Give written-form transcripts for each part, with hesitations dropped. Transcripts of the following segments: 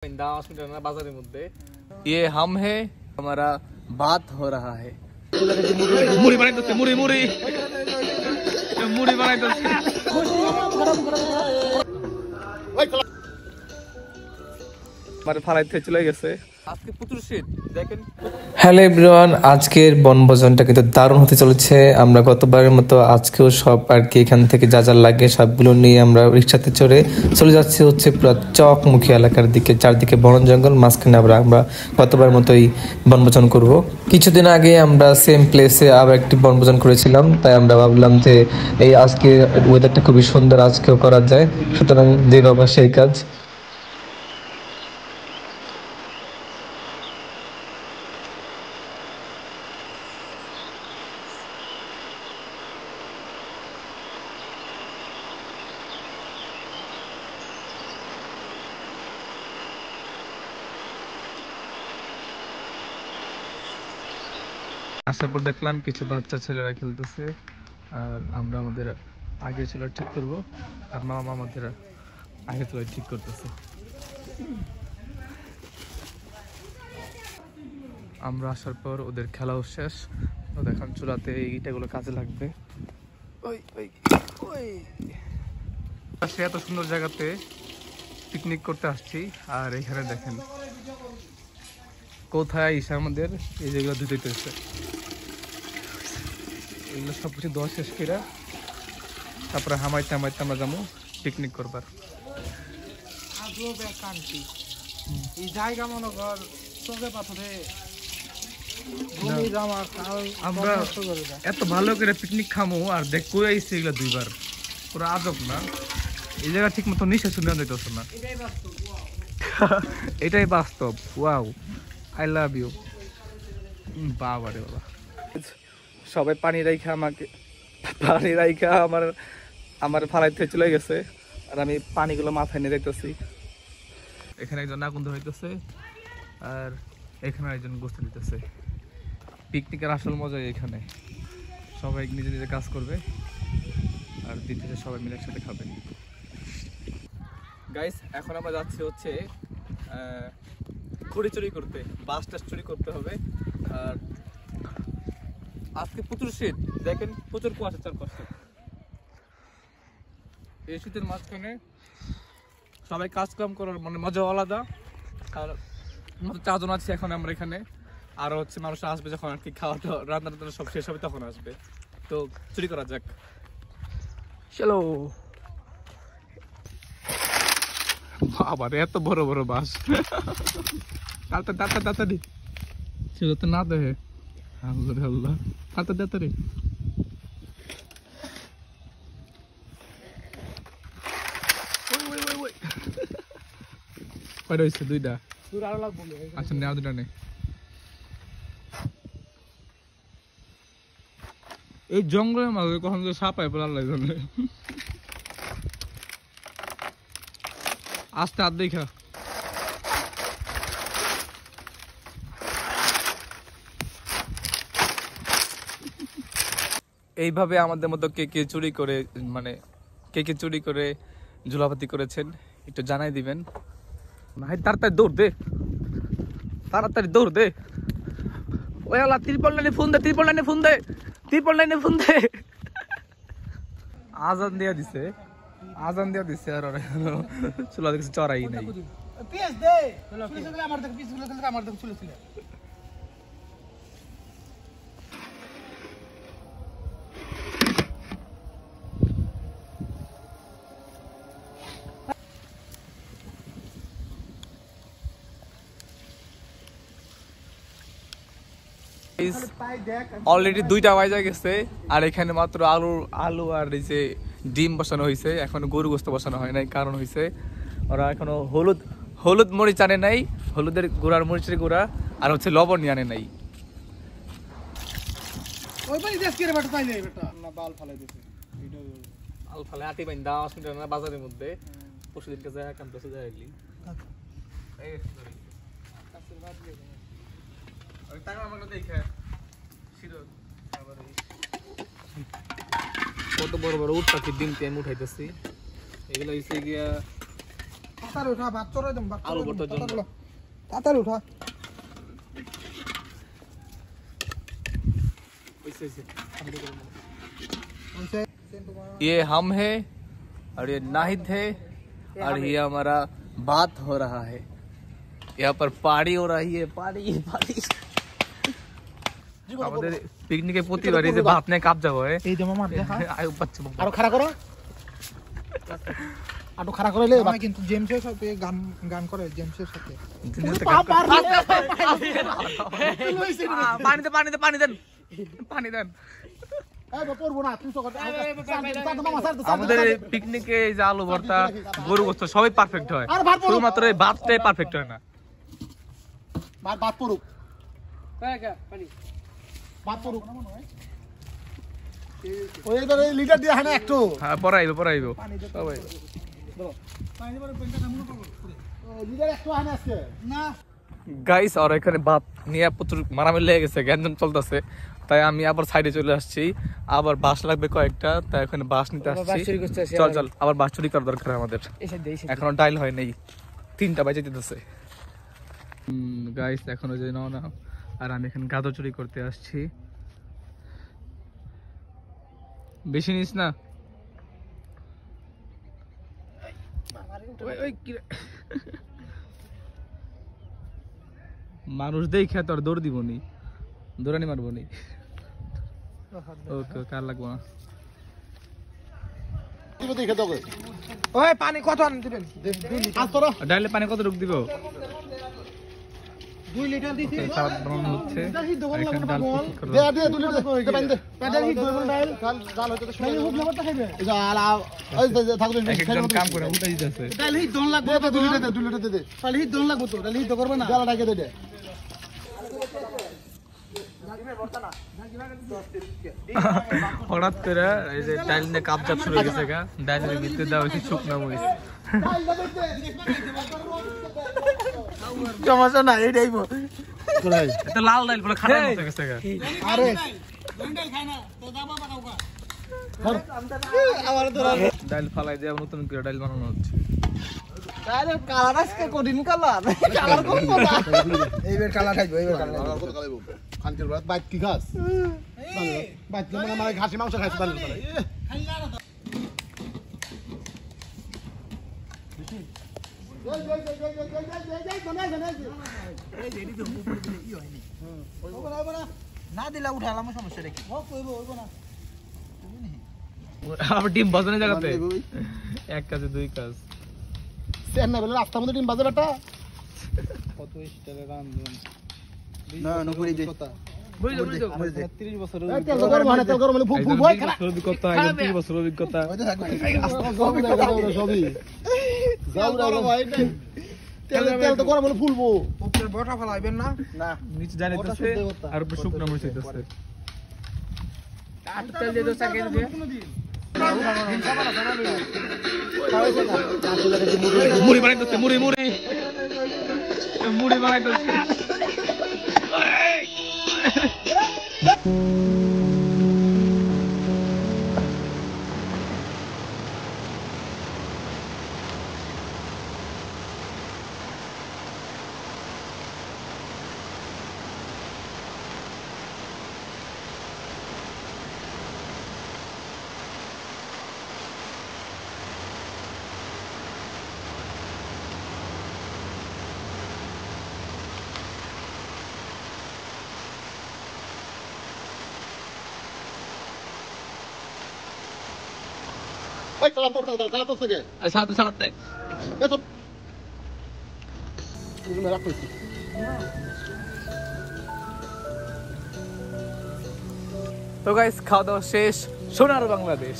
बाजार मध्य ये हम है हमारा बात हो रहा है मुड़ी बनाई मुड़ी मुड़ी मुड़ी बनाई फालाइते चले गेছে আজকে প্রচুর শীত দেখেন। হ্যালো এভরিওয়ান, আজকের বনভোজনটা কিন্তু দারুণ হতে চলেছে। আমরা গতবারের মতো আজকেও সব আর কি এখান থেকে যা যা লাগে সবগুলো নিয়ে আমরা রিক্সাতে চড়ে চলে যাচ্ছি হচ্ছে পুরো চকমুখী এলাকার দিকে, চারদিকে বন জঙ্গল, মাঝখানে আমরা গতবারের মতোই বনভোজন করব। কিছুদিন আগে আমরা সেম প্লেসে আবার একটি বনভোজন করেছিলাম, তাই আমরা ভাবলাম যে এই আজকে ওয়েদারটা খুবই সুন্দর, আজকেও করা যায়, সুতরাং যে বাবা সেই কাজ। আসার পর দেখলাম কিছু বাচ্চা ছেলেরা খেলতেছে, আর আমরা আমাদের আগে চুলা ঠিক করবো, আর মামা আমাদের আগে চুলা ঠিক করতেছে। আমরা আসার পর ওদের খেলাও শেষ, তো এখন চুলাতে এই ইটাগুলো কাজে লাগবে। সে এত সুন্দর জায়গাতে পিকনিক করতে আসছি, আর এখানে দেখেন কোথায় এসে আমাদের এই জায়গাগুলো ধুতেছে। এগুলো সব কিছু দেওয়া শেষ করে তারপরে হামাইতে হামাইতে আমরা যাবো পিকনিক করবার। এই জায়গা মনে কর চোখে পাথরে আমরা এত ভালো করে পিকনিক খামো আর দেখ কই আইছে এগুলো দুইবার, পুরো আজব না? এই জায়গা ঠিক মতো নিঃশ্বাস নেওয়া যাইতেছে না, এটাই বাস্তব। Wow, I love you. বাবা রে বাবা, সবাই পানি রাইখা আমার ফালাইতে চলে গেছে, আর আমি পানিগুলো মাথায় নিয়ে যাইতেছি। এখানে একজন আগুন হইতেছে, আর এখানে একজন গোসল দিতেছে। পিকনিকের আসল মজা এখানে, সবাই নিজে নিজে কাজ করবে আর দিন থেকে সবাই মিলে একসাথে খাবে। গাইস, এখন আমরা যাচ্ছি হচ্ছে খড়ি চুরি করতে, বাস টাস চুরি করতে হবে। আর আজকে প্রচুর শীত দেখেন, প্রচুর কুয়াশা চারপাশে। এই শীতের মাঝখানে সবাই কাজ কাম করার মানে মজা আলাদা। আর মতো 4 জন আছি এখন আমরা এখানে, আর হচ্ছে মানুষ আসবে যখন আর কি, খাওয়া দাওয়া রান্না টান্না সব শেষ হবে তখন আসবে। তো চুরি করা যাক, চলো। আবার এত বড় বড় বাস, তাড়াতাড়ি সেটা তো না দেখে। আল্লাহ আল্লাহ, তাড়াতাড়ি কয়টা হয়েছে? 2টা। আচ্ছা, নেওয়া 2টা নেই। এই জঙ্গলের মাঝে কখন যে সাপ আয় আল্লাহ জানে। আস্তে হাত দেখা। এইভাবে আমাদের মতো কে কে চুরি করে, মানে কে কে চুরি করে ঝুলাপাতি করেছেন একটু জানাই দিবেন। তাড়াতাড়ি দৌড় দে, তাড়াতাড়ি দৌড় দে। ওই আল্লাহ, ত্রিপল লাইনে ফোন দে, ত্রিপল লাইনে ফোন দে, ত্রিপল লাইনে ফোন দে। আজান দিয়া দিছে, আজান দিয়া দিছে, আর ওরা চুলা দেখছে চড়াই নাই। অলরেডি 2টা বাজে গেছে, আর এখানে মাত্র আলু আর এই যে ডিম বসানো হয়েছে, এখন গরু গোস্ত বসানো হয় নাই। কারণ হয়েছে ওরা এখনো হলুদ মরিচ আনে নাই, হলুদের গুঁড়ার মরিচের গুঁড়া আর হচ্ছে লবণ নিয়ে আনে নাই। বাজারের মধ্যে পরশুদিনকে যায় কামতেছে যাইলি কত বড় বড় উট পাখির ডিম আমি উঠাইতেছি। এগুলো হচ্ছে গিয়া তাড়াতাড়ি উঠা ভাত চড়াই দাম ভাত আলু ভর্তার জন্য। তাড়াতাড়ি উঠা ये हम है और ये नाहिद है और ये हमारा बात हो रहा है। यहाँ पर पार्टी हो रही है, पार्टी पार्टी। আমাদের পিকনিকে প্রতিবারই যে ভাত নিয়ে কাপ যাবো এই যে মামা দেখা আয়ু বাচ্চা আরো খাড়া করো আরো খাড়া করে আমি কিন্তু জেমসের সাথে গান গান করে জেমসের সাথে পানি দেন পানি দেন পানি দেন পানি দেন। আমাদের পিকনিকে এই যে আলু ভর্তা গরু গোস্ত সবই পারফেক্ট হয়, শুধুমাত্র এই ভাতটাই পারফেক্ট হয় না। ভাত পড়ুক ভাত পড়ুক ওই এবার এই লিটার দিয়ে হানা একটু হ্যাঁ পড়াইবো পড়াইবো সবাই। লিটার একটু হানা আছে না গাইস আর এখানে ভাত নিয়ে প্রচুর মারামারি লেগে গেছে, গ্যাঞ্জাম চলতেছে, তাই আমি আবার সাইডে চলে আসছি। আবার বাঁশ লাগবে কয়েকটা, তাই এখানে বাঁশ নিতে আসছি। চল চল আবার বাঁশ চুরি করার দরকার আমাদের, এখনো ডাইল হয় নাই, 3টা বাজে দিতেছে। গাইস এখনো যে নাও না, আর আমি এখানে গাদর চুরি করতে আসছি। বেশি নিস না মানুষ দেখে তোর দৌড় দিবনি, দৌড়ানি মারবনি। ওকে কার লাগবো না। ওই পানি কত আন দিবেন ডাইলে পানি কত ঢুক দিব? 2 লিটার দিছি সালাদ বানানো হচ্ছে, আর এখানে ডাল প্রস্তুত করা দে হচ্ছে। দে 2 লিটার দে পানি দে পানি হিট ধরবেন ডাল ডাল হইতো তো শুনে হুক লাগতে খাইবে এই যা আলা ওই থাকবেন এক একজন কাম করে উল্টা দিতেছে। ডাল হিট দন লাগবে 2 লিটার দে 2 লিটার দে ডাল হিট দন লাগবে তো ডাল হিট করবে না ডাল ডাকে দে দে হঠাৎ করে এই যে ডাইল নিয়ে কাপ চাপ শুরু হয়ে গেছে গা, ডাইলের ভিতরে দেওয়া হয়েছে শুকনা মরিচ। সমস্যা না এইটাই এটা লাল ডাইল বলে খারাপ হয়ে গেছে গা। আরে ডাইল ফালাই দিয়ে নতুন করে ডাইল বানানো হচ্ছে। আরে কালার আজকে কঠিন কালার কালার কোন কথা এইবার কালার খাইবো এইবার কালার কত খাইবো খানতের রাত বাইক কি ঘাস বাইক মানে মানে ঘাসি মাংস খাইছে বাল না দিলা উঠালাম সমস্যা দেখি আবার ডিম বাজানো জায়গাতে এক কাজে 2 কাজ। না বলে রাস্তার মধ্যে ডিম বাজে বেটা কত স্টাইলে রান দেন না না করে দে বই দে 30 বছর তেল গরম মানে ফুল ফুল ভয় খারাপ অভিজ্ঞতা, 30 বছর অভিজ্ঞতা। সবই যাও ভাই তেল তেল তো গরম মানে ফুলবো উপরে বটা ফলাইবেন না না নিচে জানিতেছে আর উপরে শুকনা মরিচ দিতেছে। আর তেল দিয়ে দোসা কে দিবে মুড়ি বানাইতেছে, মুড়ি মুড়ি মুড়ি বানাইতেছে। ওই চালা তো থেকে আর সাথে সাথে এসো তুমি রাখো তো গাইস খাওয়া দাওয়া শেষ। সোনার বাংলাদেশ,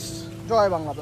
জয় বাংলা।